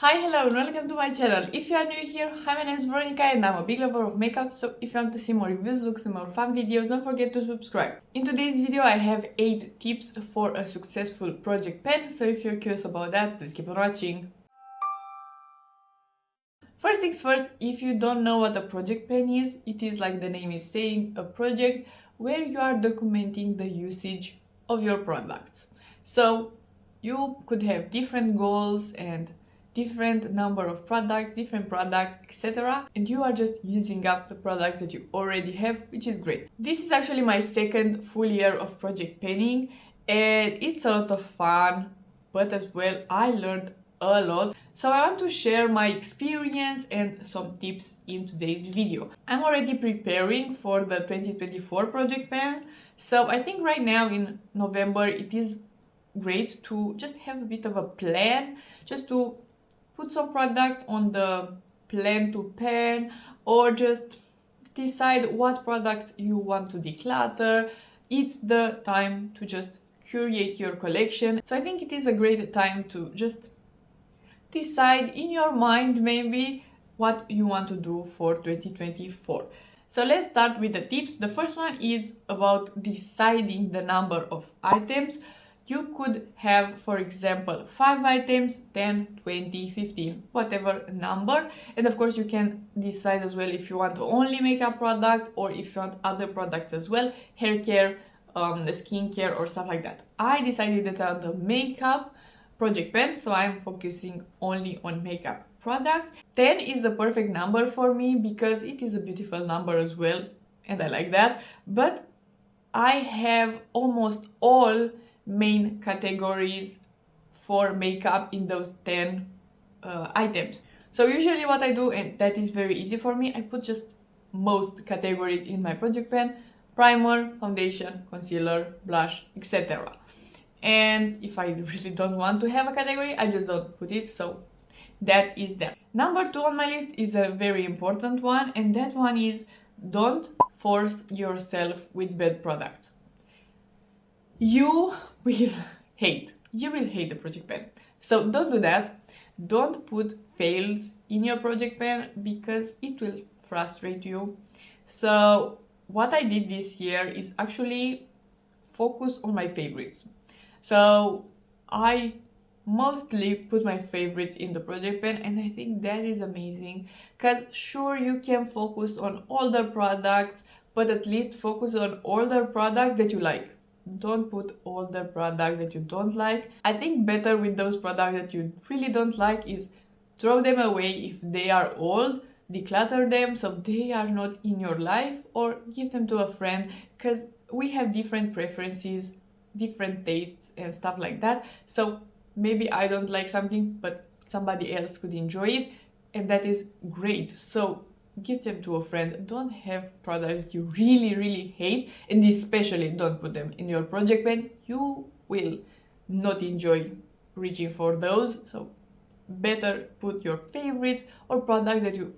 Hi, hello, and welcome to my channel. If you are new here, hi, my name is Veronica and I'm a big lover of makeup, so if you want to see more reviews, looks and more fun videos, don't forget to subscribe. In today's video, I have 8 tips for a successful project pen, so if you're curious about that, please keep on watching. First things first, if you don't know what a project pen is, it is like the name is saying, a project where you are documenting the usage of your products. So you could have different goals and different number of products, different products, etc. And you are just using up the products that you already have, which is great. This is actually my second full year of project penning and it's a lot of fun, but as well I learned a lot. So I want to share my experience and some tips in today's video. I'm already preparing for the 2024 project pen. So I think right now in November it is great to just have a bit of a plan, just to put some products on the plan to pen, or just decide what products you want to declutter. It's the time to just curate your collection. So I think it is a great time to just decide in your mind maybe what you want to do for 2024. So let's start with the tips. The first one is about deciding the number of items. You could have, for example, 5 items, 10, 20, 15, whatever number. And of course, you can decide as well if you want only makeup products or if you want other products as well, hair care, skincare or stuff like that. I decided that on the makeup project pen, so I'm focusing only on makeup products. 10 is a perfect number for me because it is a beautiful number as well, and I like that. But I have almost all main categories for makeup in those 10 items. So usually what I do, and that is very easy for me, I put just most categories in my project pen: primer, foundation, concealer, blush, etc. And if I really don't want to have a category, I just don't put it. So that is that. Number 2 on my list is a very important one, and that one is don't force yourself with bad products. You will hate the project pen. So don't do that. Don't put fails in your project pen because it will frustrate you. So what I did this year is actually focus on my favorites. So I mostly put my favorites in the project pen, and I think that is amazing because sure, you can focus on older products, but at least focus on older products that you like. Don't put older products that you don't like. I think better with those products that you really don't like is throw them away if they are old, declutter them so they are not in your life, or give them to a friend, because we have different preferences, different tastes and stuff like that. So maybe I don't like something but somebody else could enjoy it, and that is great. So give them to a friend. Don't have products that you really hate, and especially don't put them in your project pen. You will not enjoy reaching for those. So better put your favorites or products that you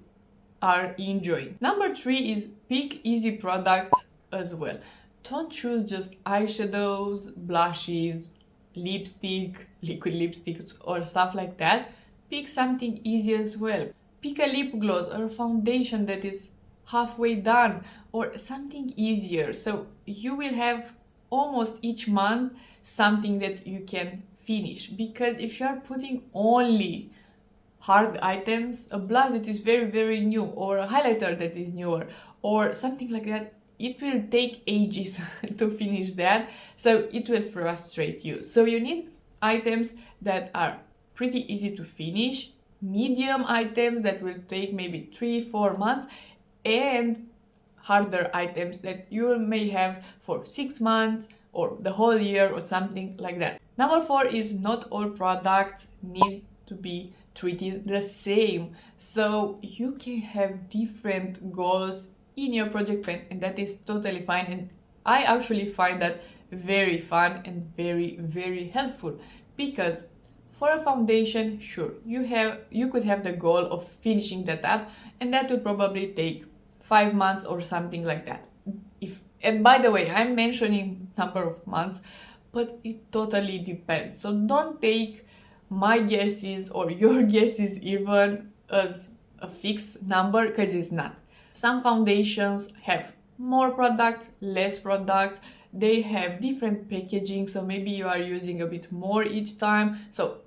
are enjoying. Number 3 is pick easy products as well. Don't choose just eyeshadows, blushes, lipstick, liquid lipsticks or stuff like that. Pick something easy as well. Pick a lip gloss or a foundation that is halfway done, or something easier. So you will have almost each month something that you can finish. Because if you are putting only hard items, a blush that is very new, or a highlighter that is newer, or something like that, it will take ages to finish that. So it will frustrate you. So you need items that are pretty easy to finish, medium items that will take maybe 3-4 months, and harder items that you may have for 6 months or the whole year or something like that. Number 4 is not all products need to be treated the same. So you can have different goals in your project pen, and that is totally fine, and I actually find that very fun and very helpful. Because for a foundation, sure, you could have the goal of finishing that up, and that will probably take 5 months or something like that. And by the way, I'm mentioning number of months, but it totally depends. So don't take my guess is, or your guess is even, as a fixed number, because it's not. Some foundations have more products, less products, they have different packaging, so maybe you are using a bit more each time, so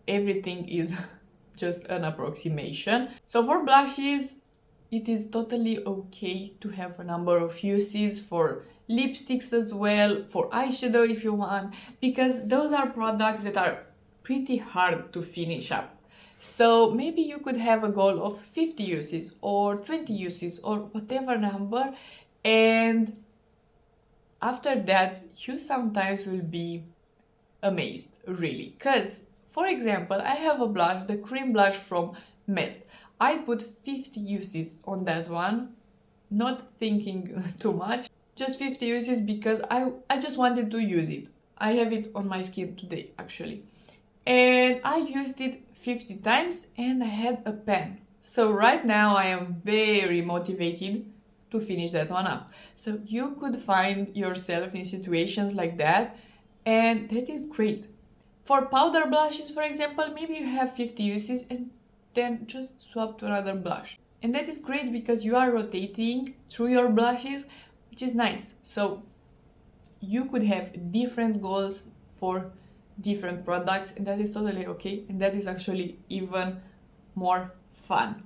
everything is just an approximation. So for blushes, it is totally okay to have a number of uses, for lipsticks as well, for eyeshadow if you want, because those are products that are pretty hard to finish up. So maybe you could have a goal of 50 uses or 20 uses or whatever number, and after that you sometimes will be amazed, really. Because, for example, I have a blush, the cream blush from Met. I put 50 uses on that one, not thinking too much, just 50 uses because I just wanted to use it. I have it on my skin today actually. And I used it 50 times and I had a pen. So right now I am very motivated to finish that one up. So you could find yourself in situations like that, and that is great. For powder blushes, for example, maybe you have 50 uses and then just swap to another blush. And that is great because you are rotating through your blushes, which is nice. So you could have different goals for different products, and that is totally okay, and that is actually even more fun.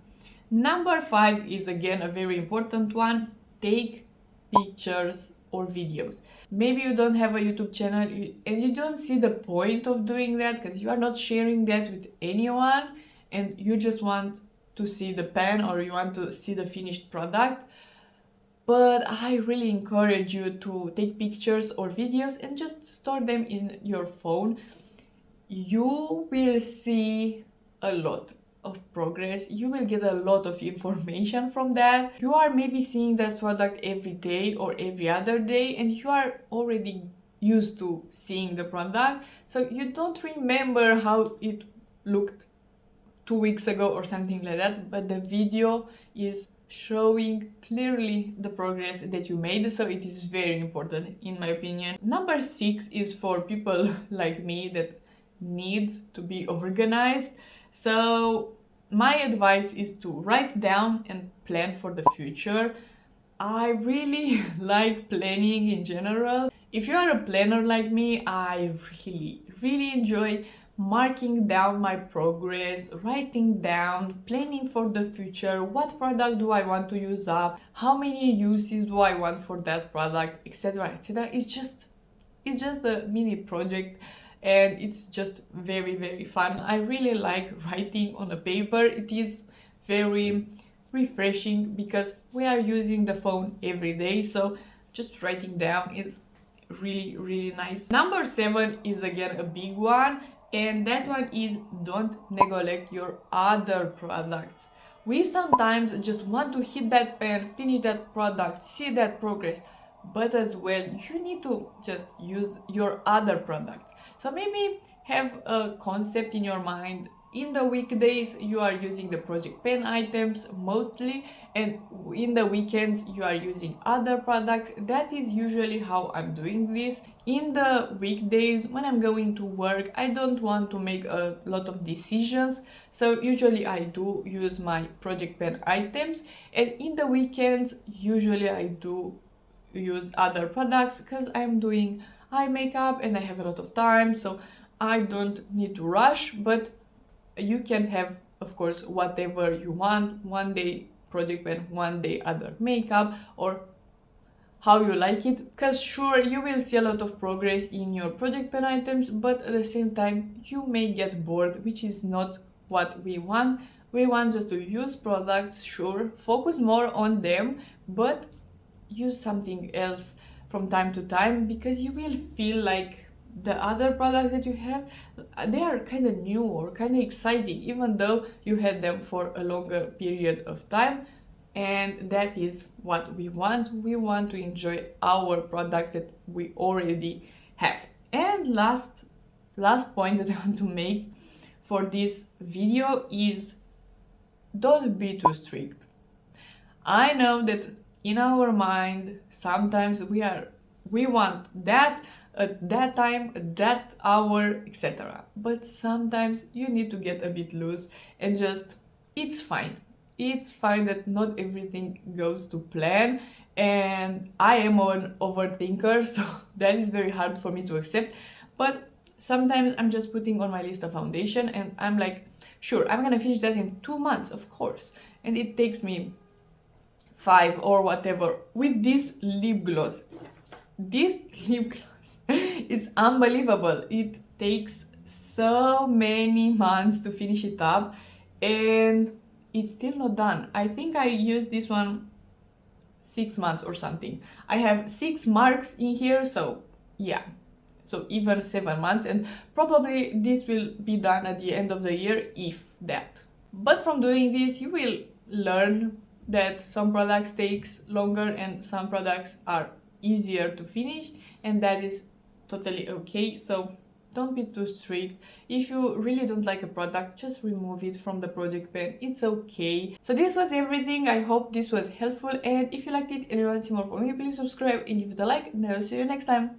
Number 5 is again a very important one. Take pictures or videos. Maybe you don't have a YouTube channel and you don't see the point of doing that because you are not sharing that with anyone and you just want to see the pen or you want to see the finished product. But I really encourage you to take pictures or videos and just store them in your phone. You will see a lot of progress. You will get a lot of information from that. You are maybe seeing that product every day or every other day and you are already used to seeing the product. So you don't remember how it looked 2 weeks ago or something like that, but the video is showing clearly the progress that you made, so it is very important in my opinion. Number 6 is for people like me that needs to be organized. So my advice is to write down and plan for the future. I really like planning in general. If you are a planner like me, I really enjoy marking down my progress, writing down, planning for the future, what product do I want to use up, how many uses do I want for that product, etc, etc. It's just a mini project and it's just very fun. I really like writing on a paper. It is very refreshing because we are using the phone every day, so just writing down is really nice. Number 7 is again a big one, and that one is don't neglect your other products. We sometimes just want to hit that pen, finish that product, see that progress, but as well you need to just use your other products. So maybe have a concept in your mind. In the weekdays you are using the project pen items mostly, and in the weekends you are using other products. That is usually how I'm doing this. In the weekdays when I'm going to work, I don't want to make a lot of decisions, so usually I do use my project pen items, and in the weekends usually I do use other products because I'm doing eye makeup and I have a lot of time, so I don't need to rush. But you can have, of course, whatever you want. One day project pen, one day other makeup, or how you like it. Because sure, you will see a lot of progress in your project pen items, but at the same time you may get bored, which is not what we want. We want just to use products, sure, focus more on them, but use something else from time to time, because you will feel like the other products that you have, they are kind of new or kind of exciting, even though you had them for a longer period of time. And that is what we want. We want to enjoy our products that we already have. And last point that I want to make for this video is don't be too strict. I know that in our mind sometimes we want that, at that time, at that hour, etc. But sometimes you need to get a bit loose and just, it's fine. It's fine that not everything goes to plan, and I am an overthinker, so that is very hard for me to accept. But sometimes I'm just putting on my list a foundation and I'm like, sure, I'm gonna finish that in 2 months, of course. And it takes me 5 or whatever. With this lip gloss, is unbelievable. It takes so many months to finish it up and it's still not done. I think I used this one 6 months or something. I have 6 marks in here, so yeah, so even 7 months, and probably this will be done at the end of the year, if that. But from doing this you will learn that some products takes longer and some products are easier to finish, and that is totally okay. So don't be too strict. If you really don't like a product, just remove it from the project pen. It's okay. So this was everything. I hope this was helpful, and if you liked it and you want to see more from me, please subscribe and give it a like, and I will see you next time.